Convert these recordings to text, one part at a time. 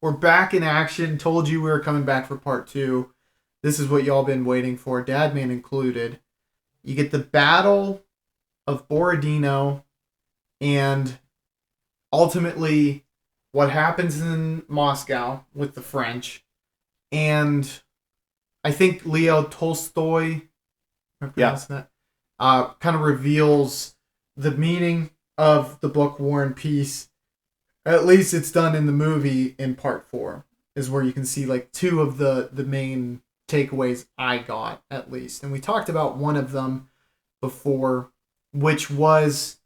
We're back in action. Told you we were coming back for part 2. This is what y'all been waiting for, Dadman included. You get the Battle of Borodino, and ultimately what happens in Moscow with the French. And I think Leo Tolstoy, am I pronouncing that? Kind of reveals the meaning of the book War and Peace. At least it's done in the movie in part 4, is where you can see like 2 of the main takeaways I got, at least. And we talked about one of them before, which was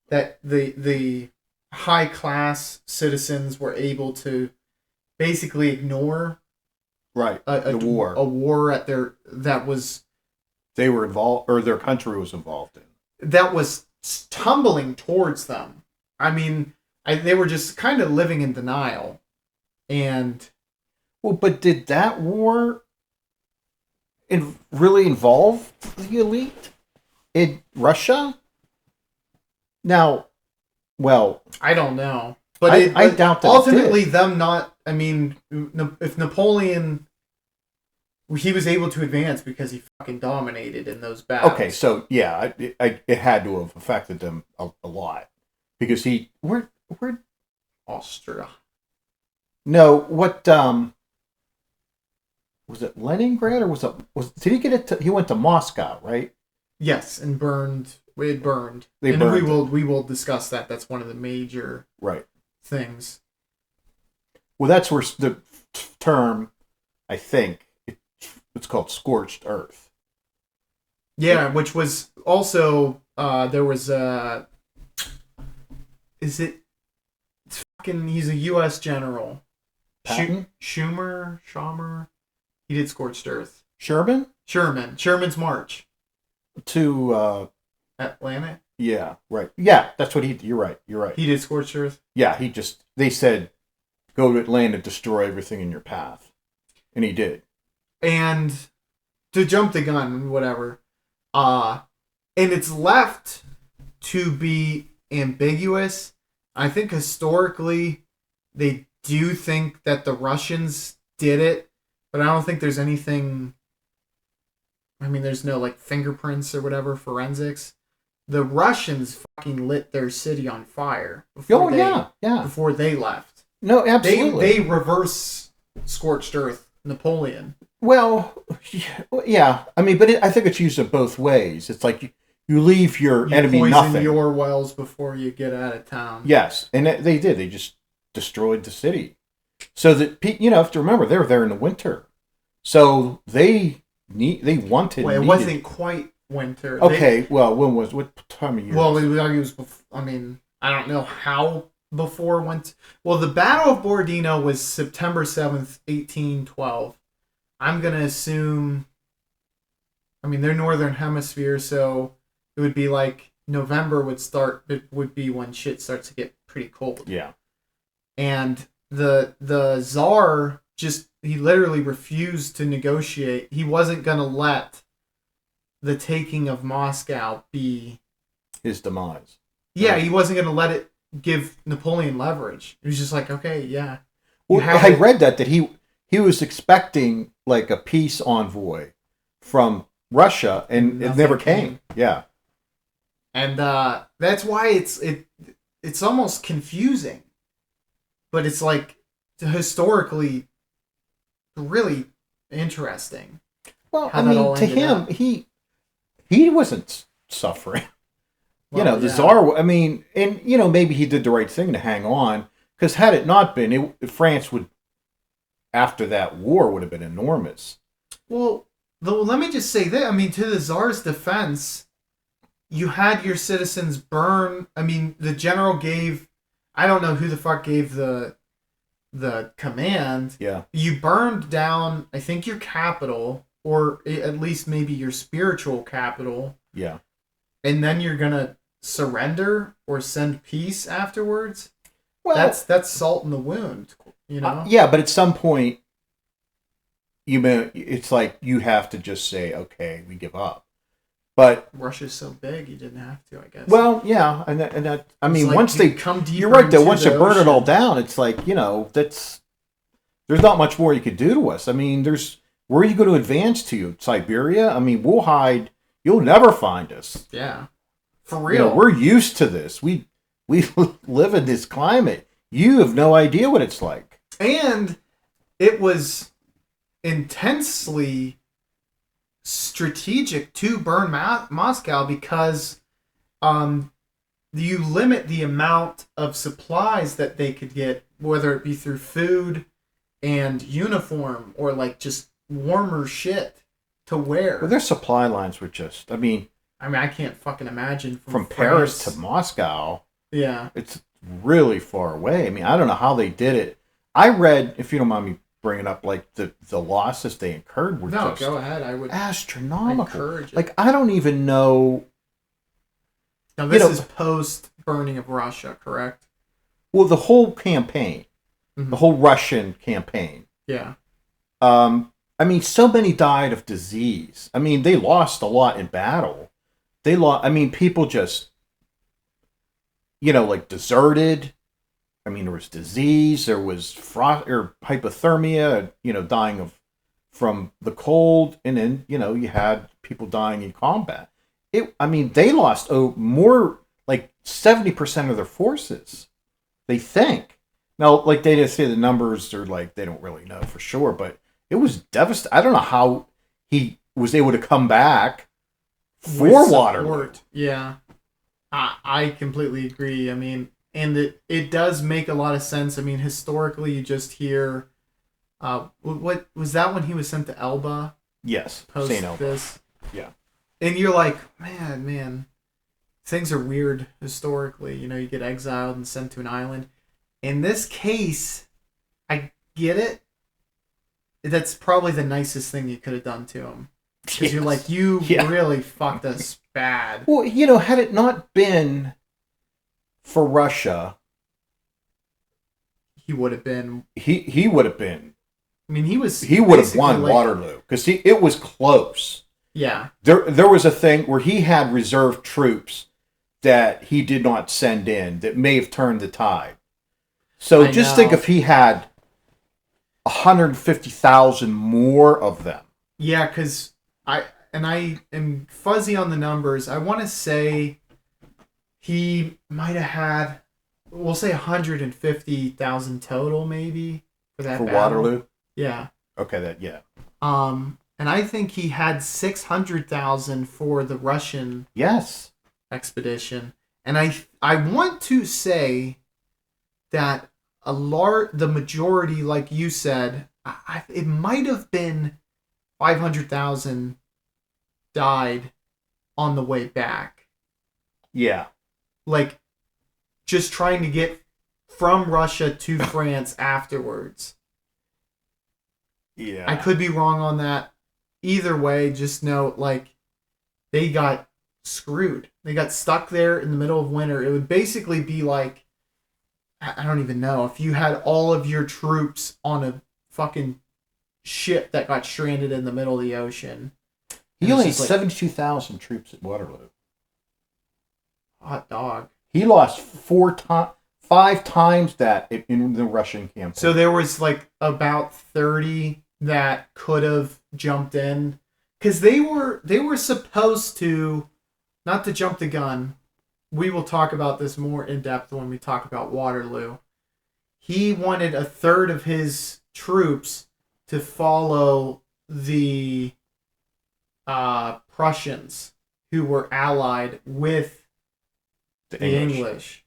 that the high class citizens were able to basically ignore the war. A war at that was they were involved, or their country was involved in. That was tumbling towards them. I mean, they were just kind of living in denial. And well, but did that war really involve the elite in Russia? Now, well, I don't know, but I doubt that. Ultimately, them not. I mean, if Napoleon, he was able to advance because he fucking dominated in those battles. Okay, so yeah, it had to have affected them a lot because where Austria. No, what was it? Leningrad, or did he get it? He went to Moscow, right? Yes, and burned. It burned. We will discuss that. That's one of the major things. Well, that's where the term, I think, it's called scorched earth. Yeah, which was also there was he's a U.S. general. Schumer. He did Scorched Earth. Sherman's march to Atlanta. Yeah, right. Yeah, that's what you're right. He did Scorched Earth. Yeah, they said, go to Atlanta, destroy everything in your path. And he did. And to jump the gun, whatever. And it's left to be ambiguous. I think historically they do think that the Russians did it, but I don't think there's anything. I mean, there's no like fingerprints or whatever, forensics. The Russians fucking lit their city on fire before they left. No, absolutely. They reverse scorched earth Napoleon. Well, yeah. I mean, but I think it's used in both ways. It's like you leave your enemy poison nothing. Your wells before you get out of town. Yes, and they did. They just destroyed the city. So that you have to remember they were there in the winter, so they wanted. Well, it wasn't quite winter. Okay, what time of year? Well, it was. I mean, I don't know how before went. Well, the Battle of Borodino was September 7th, 1812. I'm gonna assume. I mean, they're northern hemisphere, so it would be like November would start. It would be when shit starts to get pretty cold. Yeah, and the Tsar he literally refused to negotiate. He wasn't gonna let the taking of Moscow be his demise. Yeah, he wasn't gonna let it give Napoleon leverage. He was just like, okay, yeah. Well, I read that he was expecting like a peace envoy from Russia, and it never came. Yeah, and that's why it's almost confusing, but it's like historically really interesting. Well, I mean, to him, he wasn't suffering. Well, the Tsar. I mean, and maybe he did the right thing to hang on, because had it not been, France would, after that war, would have been enormous. Well, let me just say that. I mean, to the Tsar's defense, you had your citizens burn. I mean, the general gave. I don't know who the fuck gave the command. Yeah. You burned down, I think, your capital, or at least maybe your spiritual capital. Yeah. And then you're gonna surrender or send peace afterwards. Well, that's salt in the wound, yeah, but at some point, it's like you have to just say, okay, we give up. But Russia's so big, you didn't have to, I guess. Well, yeah, and that I mean, like once they come deeper, you're right. Though once you burn it all down, it's like that's there's not much more you could do to us. I mean, where are you going to advance to? Siberia? I mean, we'll hide. You'll never find us. Yeah. For real. We're used to this. We live in this climate. You have no idea what it's like. And it was intensely strategic to burn Moscow because you limit the amount of supplies that they could get, whether it be through food and uniform or like just warmer shit to wear. Well, their supply lines were just, I mean, I can't fucking imagine from Paris to Moscow. Yeah. It's really far away. I mean, I don't know how they did it. I read, if you don't mind me bringing up, like the losses they incurred were just go ahead. I would astronomical. Encourage it. Like, I don't even know. Now this is post burning of Russia, correct? Well, the whole campaign, the whole Russian campaign. Yeah. I mean, so many died of disease. I mean, they lost a lot in battle. I mean, people just, like deserted. I mean, there was disease, there was frost or hypothermia, dying from the cold, and then, you had people dying in combat. They lost more, like 70% of their forces, they think. Now, like, they didn't say the numbers, or like, they don't really know for sure, but it was devastating. I don't know how he was able to come back for Waterloo. Yeah. I completely agree. I mean, and it does make a lot of sense. I mean, historically, you just hear, what was that when he was sent to Elba? Yes, post St. Elba. This? Yeah. And you're like, man, things are weird historically. You get exiled and sent to an island. In this case, I get it. That's probably the nicest thing you could have done to him. Because you're like, you really fucked us bad. Well, had it not been for Russia, he would have been. He would have been. I mean, he would have won Waterloo because it was close. Yeah. There was a thing where he had reserve troops that he did not send in that may have turned the tide. So just think if he had 150,000 more of them. Yeah, because I am fuzzy on the numbers. I want to say he might have had, we'll say 150,000 total, maybe for that. For Waterloo. Yeah. Okay. And I think he had 600,000 for the Russian expedition, and I want to say that the majority, like you said, it might have been 500,000 died on the way back. Yeah. Like, just trying to get from Russia to France afterwards. Yeah. I could be wrong on that. Either way, just know, like, they got screwed. They got stuck there in the middle of winter. It would basically be like, I don't even know, if you had all of your troops on a fucking ship that got stranded in the middle of the ocean. He only had 72,000 troops at Waterloo. Hot dog. He lost 5 times that in the Russian campaign. So there was like about 30 that could have jumped in, because they were supposed to, not to jump the gun. We will talk about this more in depth when we talk about Waterloo. He wanted a third of his troops to follow the Prussians, who were allied with the English.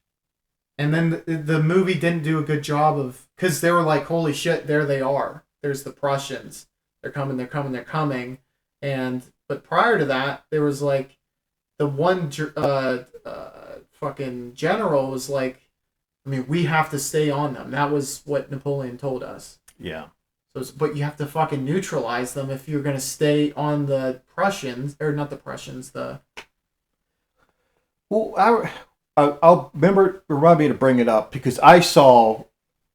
And then the movie didn't do a good job of, because they were like, holy shit, there they are. There's the Prussians. They're coming. But prior to that, there was like the one fucking general was like, I mean, we have to stay on them. That was what Napoleon told us. Yeah. But you have to fucking neutralize them if you're going to stay on the Prussians, or not the Prussians, the... Well, I'll remind me to bring it up, because I saw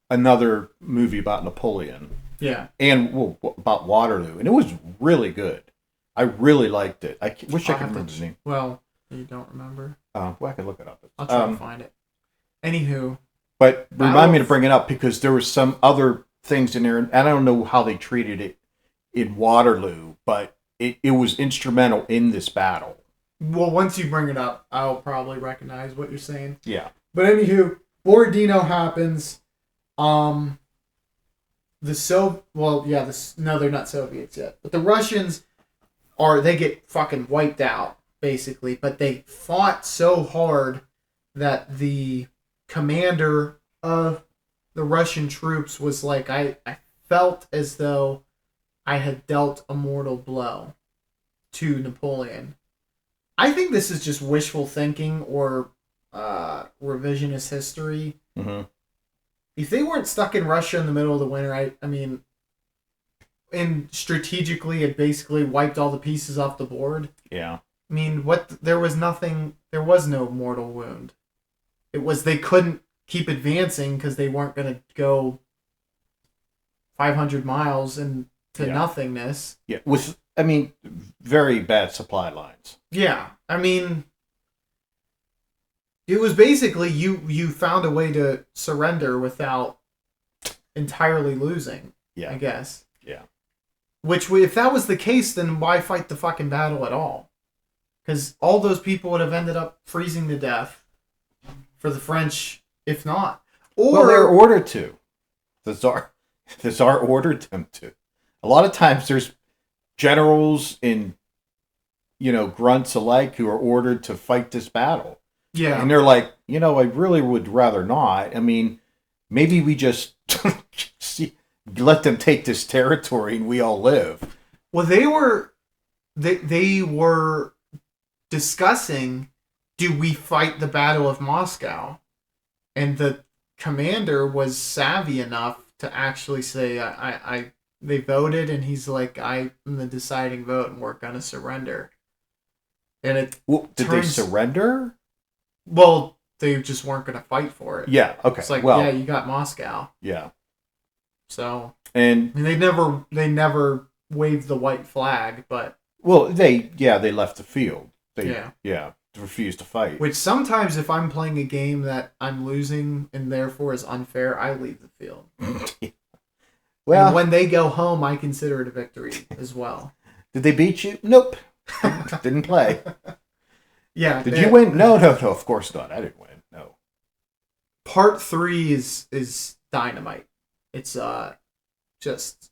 another movie about Napoleon. Yeah. And about Waterloo, and it was really good. I really liked it. I wish I could remember the name. Well, you don't remember? Well, I can look it up. I'll try to find it. Anywho. But remind me to bring it up, because there was some other things in there, and I don't know how they treated it in Waterloo, but it was instrumental in this battle. Well, once you bring it up, I'll probably recognize what you're saying. Yeah. But anywho, Borodino happens. No, they're not Soviets yet. But the Russians they get fucking wiped out, basically. But they fought so hard that the commander of the Russian troops was like, I felt as though I had dealt a mortal blow to Napoleon. I think this is just wishful thinking or revisionist history. Mm-hmm. If they weren't stuck in Russia in the middle of the winter, I mean, and strategically it basically wiped all the pieces off the board. Yeah. I mean, there was no mortal wound. It was they couldn't keep advancing because they weren't going to go 500 miles into nothingness. Yeah, with, I mean, very bad supply lines. Yeah, I mean, it was basically you found a way to surrender without entirely losing. Yeah, I guess. Yeah. Which, if that was the case, then why fight the fucking battle at all? Because all those people would have ended up freezing to death for the French, if not. Or well, they're ordered to. The Tsar ordered them to. A lot of times there's generals and, grunts alike who are ordered to fight this battle. Yeah. And they're like, I really would rather not. I mean, maybe we just let them take this territory and we all live. Well, they were discussing, do we fight the Battle of Moscow? And the commander was savvy enough to actually say, they voted, and he's like, I'm the deciding vote, and we're going to surrender. And did they surrender? Well, they just weren't going to fight for it. Yeah, okay. It's like, you got Moscow. Yeah. So, and I mean, they never waved the white flag, but... Well, they left the field. They refused to fight. Which sometimes, if I'm playing a game that I'm losing and therefore is unfair, I leave the field. Well, and when they go home, I consider it a victory as well. Did they beat you? Nope. Didn't play. Yeah. Did you win? No, of course not. I didn't win. No. Part 3 is dynamite. It's just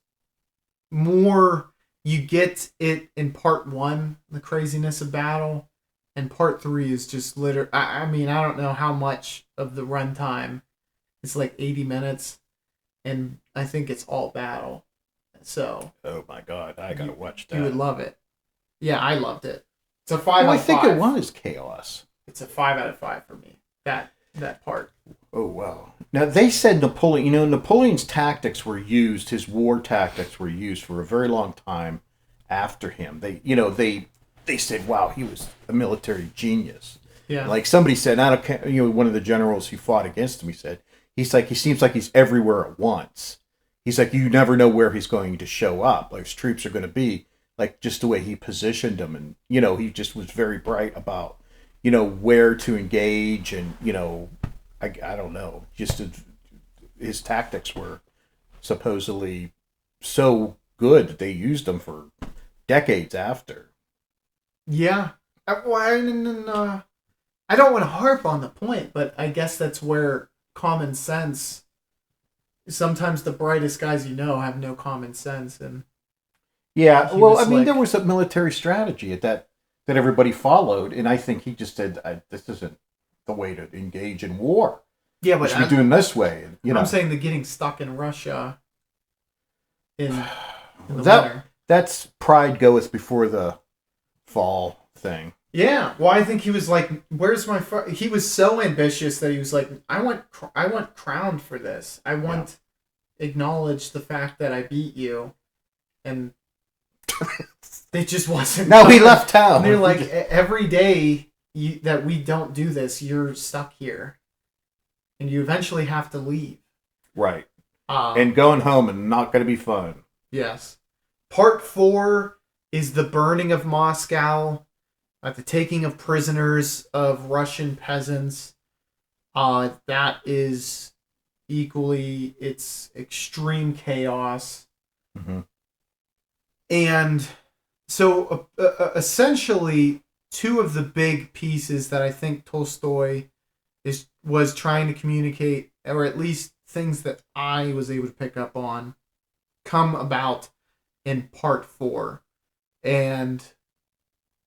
more. You get it in part 1, the craziness of battle, and part 3 is just literally. I mean, I don't know how much of the runtime. It's like 80 minutes, and I think it's all battle. So. Oh my God! I gotta watch that. You would love it. Yeah, I loved it. It's a 5 out of 5. I think it was chaos. It's a 5 out of 5 for me. That part. Oh wow! Now they said Napoleon. Napoleon's tactics were used. His war tactics were used for a very long time after him. They said, "Wow, he was a military genius." Yeah. Like somebody said, one of the generals who fought against him. He said, he seems like he's everywhere at once. He's like, you never know where he's going to show up. Like his troops are going to be. Like just the way he positioned them, and he just was very bright about where to engage, and I don't know, just his tactics were supposedly so good that they used them for decades after. Yeah, I don't want to harp on the point, but I guess that's where common sense. Sometimes the brightest guys have no common sense, and. Yeah, well, I mean, there was a military strategy that everybody followed, and I think he just said, "This isn't the way to engage in war. Yeah, but we should be doing this way." I'm saying the getting stuck in Russia in the winter. That's pride goeth before the fall thing. Yeah, well, I think he was like, "Where's my?" He was so ambitious that he was like, "I want crowned for this. I want acknowledge the fact that I beat you," and. It just wasn't. No, he left town. And they're like, every day that we don't do this, you're stuck here, and you eventually have to leave. Right. And going home and not going to be fun. Yes. Part 4 is the burning of Moscow, the taking of prisoners of Russian peasants. That is, equally. It's extreme chaos. Mm-hmm. And so essentially, two of the big pieces that I think Tolstoy was trying to communicate, or at least things that I was able to pick up on, come about in part 4. And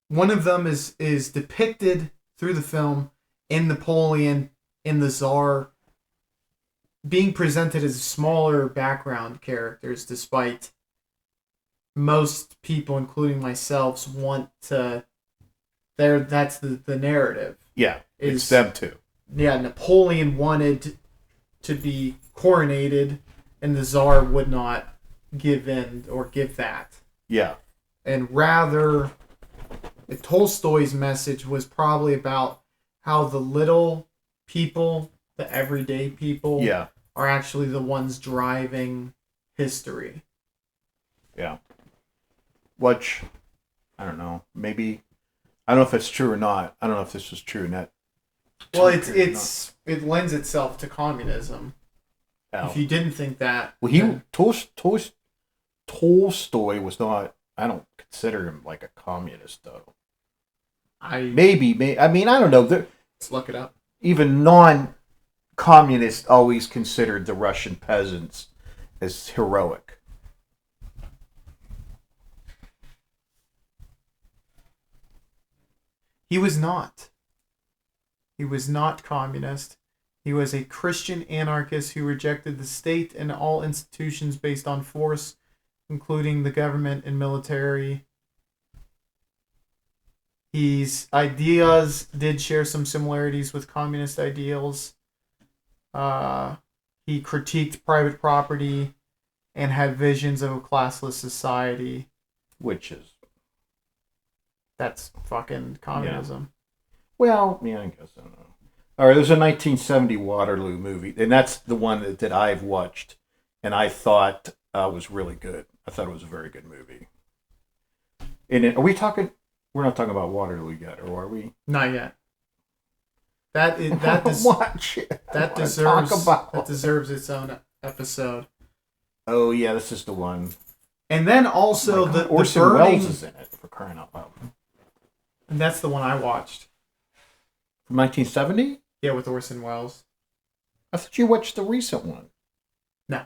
one of them is depicted through the film in Napoleon, in the Tsar, being presented as smaller background characters, despite most people, including myself, want to. That's the narrative. Yeah, it's them too. Yeah, Napoleon wanted to be coronated, and the Tsar would not give in or give that. Yeah. And rather, Tolstoy's message was probably about how the little people, the everyday people, are actually the ones driving history. Yeah. Which, I don't know, maybe, I don't know if it's true or not. I don't know if this was true or not. Well, it lends itself to communism. Oh. If you didn't think that, well, Tolstoy was not. I don't consider him like a communist, though. Maybe. I mean, I don't know. Let's look it up. Even non-communists always considered the Russian peasants as heroic. He was not. He was not communist. He was a Christian anarchist who rejected the state and all institutions based on force, including the government and military. His ideas did share some similarities with communist ideals. He critiqued private property and had visions of a classless society. That's fucking communism. Well, I guess I don't know. All right, there's a 1970 Waterloo movie, and that's the one that I've watched, and I thought was really good. I thought it was a very good movie. And are we talking? We're not talking about Waterloo yet, or are we? Not yet. That deserves its own episode. Oh yeah, this is the one. And then also the Orson burning... Welles is in it, for crying out loud. And that's the one I watched. From 1970? Yeah, with Orson Welles. I thought you watched the recent one. No.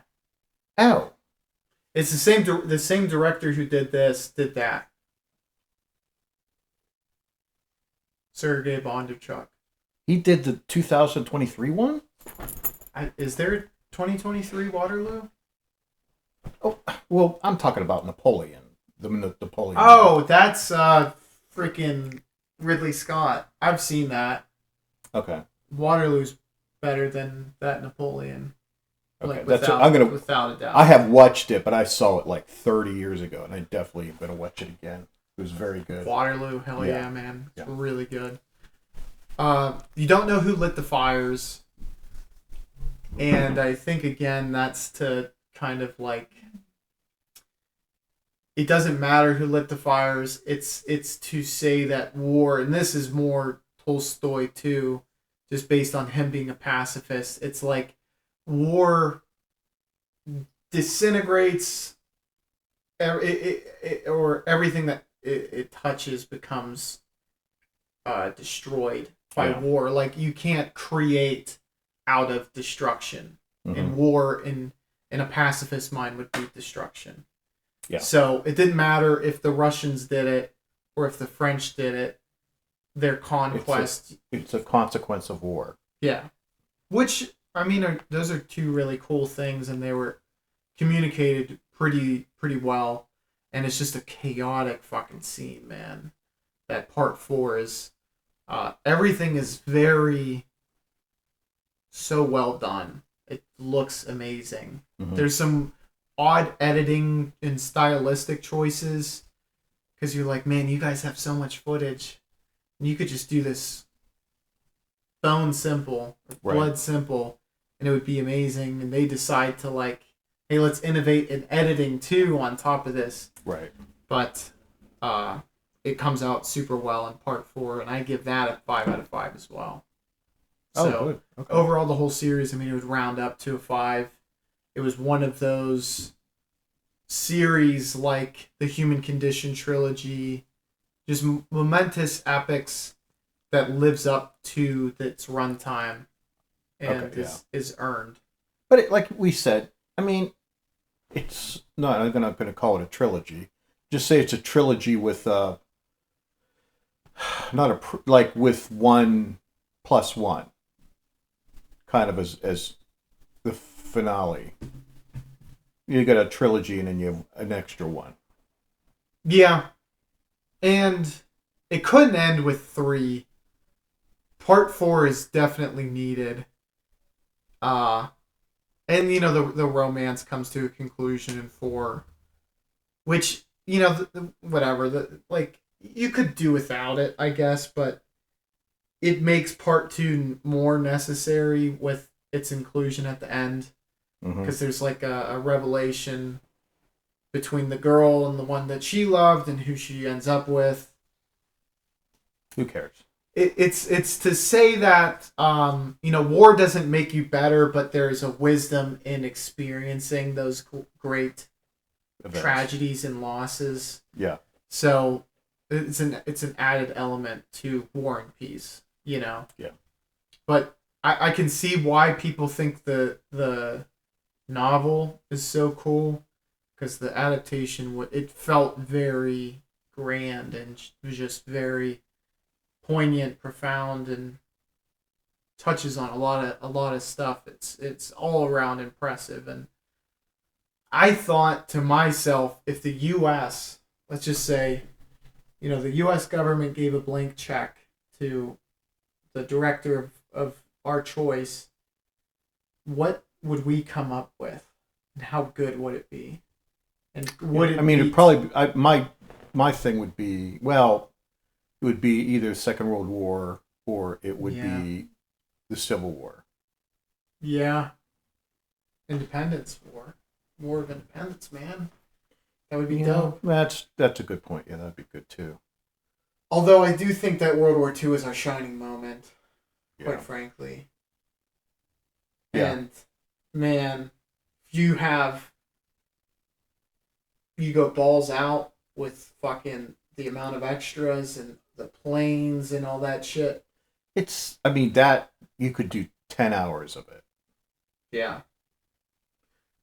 Oh. It's the same director who did that. Sergei Bondarchuk. He did the 2023 one? Is there 2023 Waterloo? Oh, well, I'm talking about Napoleon. The Napoleon. Oh, that's freaking Ridley Scott. I've seen that. Okay. Waterloo's better than that Napoleon. Okay, like, without a doubt. I have watched it, but I saw it like 30 years ago, and I definitely am going to watch it again. It was very good. Waterloo, hell yeah man. It's really good. You don't know who lit the fires, and I think, again, that's to kind of like... It doesn't matter who lit the fires. It's to say that war, and this is more Tolstoy too, just based on him being a pacifist. It's like war disintegrates, or everything that it touches becomes destroyed by war. Like, you can't create out of destruction. Mm-hmm. And war in a pacifist mind would be destruction. Yeah. So it didn't matter if the Russians did it or if the French did it. Their conquest. It's a consequence of war. Yeah. Which, I mean, those are two really cool things, and they were communicated pretty well. And it's just a chaotic fucking scene, man. That part 4 is... everything is so well done. It looks amazing. Mm-hmm. There's some odd editing and stylistic choices, because you're like, man, you guys have so much footage, and you could just do this bone simple, or blood simple, and it would be amazing. And they decide to, like, hey, let's innovate in editing too on top of this. Right. But it comes out super well in part 4, and I give that a 5 out of 5 as well. So good. Okay. overall, the whole series, I mean, it would round up to a 5. It was one of those series like the Human Condition trilogy, just momentous epics that lives up to its runtime and is earned. But like we said, I mean, it's not. I'm not going to call it a trilogy. Just say it's a trilogy with like with 1 plus 1, kind of as the finale. You got a trilogy and then you have an extra one. Yeah, and it couldn't end with 3. Part 4 is definitely needed. And you know the romance comes to a conclusion in 4, which you know whatever like you could do without it, I guess, but it makes part 2 more necessary with its inclusion at the end, because there's like a revelation between the girl and the one that she loved and who she ends up with. Who cares? It's to say that you know, war doesn't make you better, but there's a wisdom in experiencing those great events, tragedies and losses. Yeah. So it's an added element to War and Peace, you know. Yeah. But I can see why people think the novel is so cool, because the adaptation, it felt very grand and was just very poignant, profound, and touches on a lot of stuff. It's all around impressive. And I thought to myself, if the U.S., let's just say, you know, the U.S. government gave a blank check to the director of our choice, what would we come up with, and how good would it be? And would it? I mean, it'd probably my thing would be, well, it would be either Second World War or it would be the Civil War. Yeah. Independence War of Independence, man. That would be dope. That's a good point. Yeah, that'd be good too. Although I do think that World War II is our shining moment, quite frankly. Yeah. And man, you go balls out with fucking the amount of extras and the planes and all that shit. I mean, that you could do 10 hours of it. Yeah.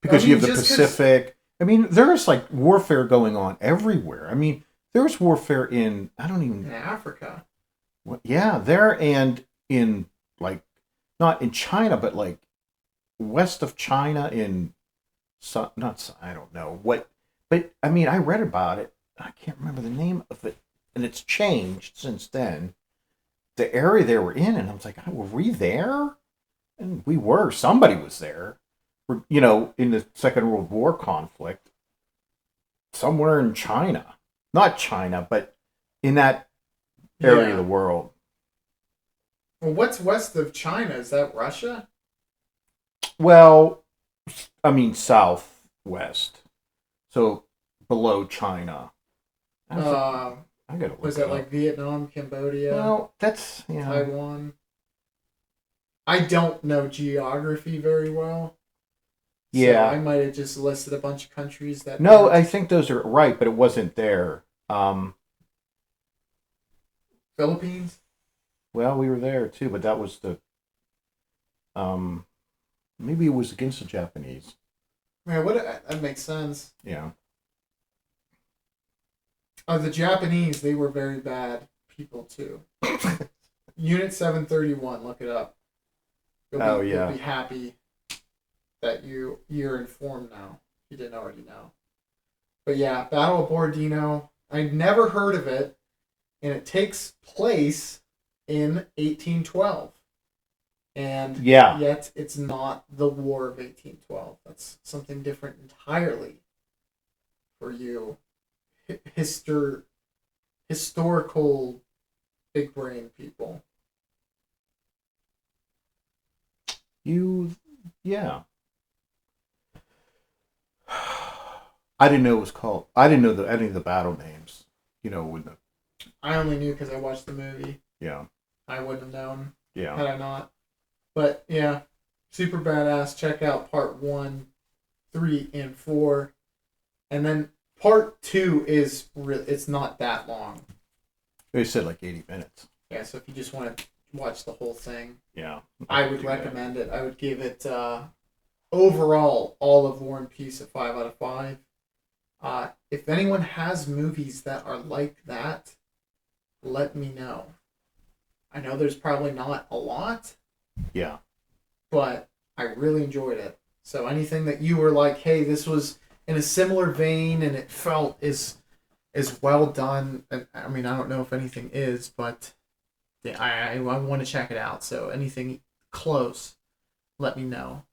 Because you have the Pacific. I mean, there's like warfare going on everywhere. I mean, there's warfare in Africa. Yeah, there, and in like, not in China, but like west of China I don't know what, but I mean, I read about it. I can't remember the name of it, and it's changed since then. The area they were in, and I was like, were we there? And we were. Somebody was there. You know, in the Second World War conflict, somewhere in China. Not China, but in that area of the world. Well, what's west of China? Is that Russia? Well, I mean, southwest. So, below China. I gotta look. Was that like Vietnam, Cambodia? Well, that's, Taiwan. I don't know geography very well. Yeah. So I might have just listed a bunch of countries that... No, I think those are right, but it wasn't there. Philippines? Well, we were there too, but that was the... maybe it was against the Japanese. Yeah, that makes sense. Yeah. The Japanese, they were very bad people too. Unit 731, look it up. You'll be happy that you're informed now. You didn't already know. But yeah, Battle of Borodino. I'd never heard of it, and it takes place in 1812. And yet it's not the War of 1812. That's something different entirely for you. Historical big brain people. I didn't know it was called. I didn't know any of the battle names. You know, I only knew because I watched the movie. Yeah. I wouldn't have known. Yeah. Had I not. But yeah, super badass. Check out part 1, 3, and 4. And then part 2 is it's not that long. They said like 80 minutes. Yeah, so if you just want to watch the whole thing, yeah, I would recommend it. I would give it overall all of War and Peace a 5 out of 5. If anyone has movies that are like that, let me know. I know there's probably not a lot. Yeah. But I really enjoyed it. So anything that you were like, hey, this was in a similar vein and it felt is well done. And I mean, I don't know if anything is, but I want to check it out. So anything close, let me know.